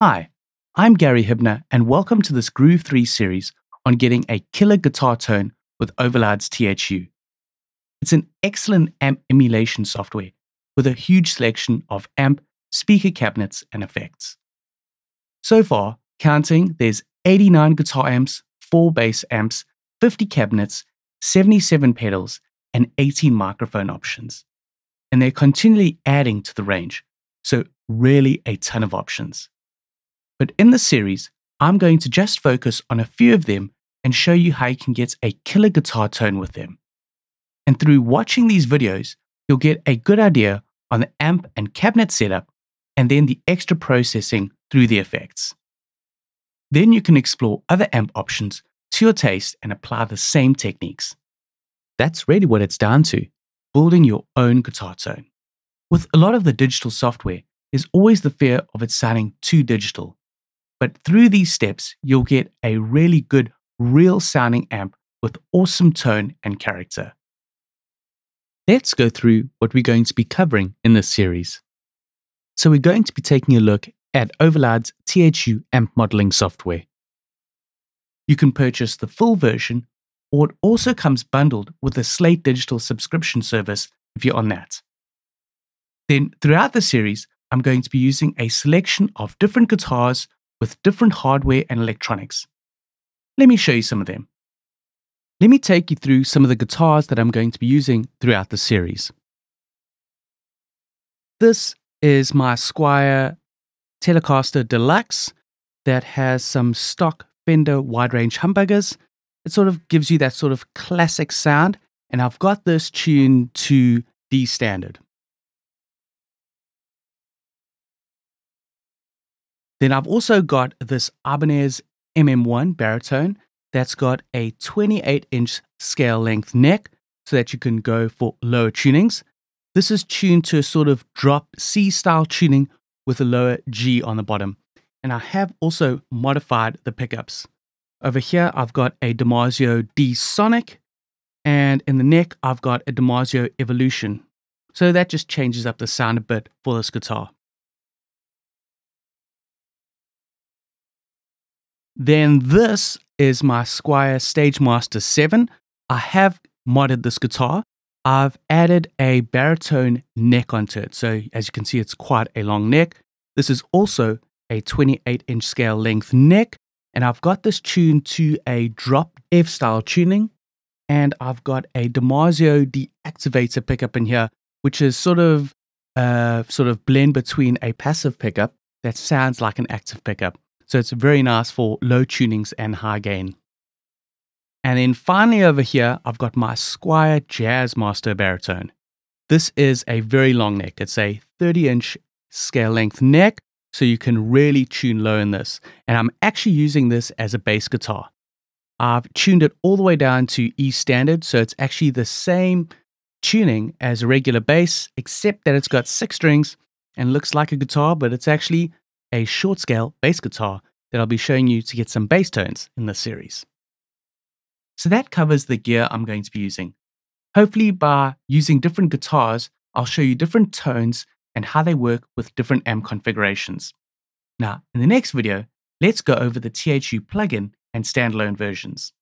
Hi, I'm Gary Hibner, and welcome to this Groove 3 series on getting a killer guitar tone with Overloud's TH-U. It's an excellent amp emulation software with a huge selection of amp, speaker cabinets, and effects. So far, counting, there's 89 guitar amps, 4 bass amps, 50 cabinets, 77 pedals, and 18 microphone options. And they're continually adding to the range, so really a ton of options. But in this series, I'm going to just focus on a few of them and show you how you can get a killer guitar tone with them. And through watching these videos, you'll get a good idea on the amp and cabinet setup and then the extra processing through the effects. Then you can explore other amp options to your taste and apply the same techniques. That's really what it's down to, building your own guitar tone. With a lot of the digital software, there's always the fear of it sounding too digital. But through these steps, you'll get a really good, real sounding amp with awesome tone and character. Let's go through what we're going to be covering in this series. So we're going to be taking a look at Overloud's TH-U amp modeling software. You can purchase the full version, or it also comes bundled with a Slate Digital subscription service if you're on that. Then throughout the series, I'm going to be using a selection of different guitars with different hardware and electronics. Let me show you some of them. Let me take you through some of the guitars that I'm going to be using throughout the series. This is my Squier Telecaster Deluxe that has some stock Fender wide range humbuckers. It sort of gives you that sort of classic sound, and I've got this tuned to D standard. Then I've also got this Ibanez MM1 baritone that's got a 28-inch scale length neck so that you can go for lower tunings. This is tuned to a sort of drop C style tuning with a lower G on the bottom. And I have also modified the pickups. Over here, I've got a Damasio D Sonic, and in the neck, I've got a Damasio Evolution. So that just changes up the sound a bit for this guitar. Then this is my Squier Stagemaster 7. I have modded this guitar. I've added a baritone neck onto it. So as you can see, it's quite a long neck. This is also a 28-inch scale length neck. And I've got this tuned to a drop F style tuning. And I've got a Damasio deactivator pickup in here, which is sort of blend between a passive pickup that sounds like an active pickup. So it's very nice for low tunings and high gain. And then finally over here, I've got my Squier Jazzmaster baritone. This is a very long neck. It's a 30-inch scale length neck, so you can really tune low in this. And I'm actually using this as a bass guitar. I've tuned it all the way down to E standard, so it's actually the same tuning as a regular bass, except that it's got 6 strings and looks like a guitar, but it's actually a short scale bass guitar that I'll be showing you to get some bass tones in this series. So that covers the gear I'm going to be using. Hopefully by using different guitars, I'll show you different tones and how they work with different amp configurations. Now, in the next video, let's go over the TH-U plugin and standalone versions.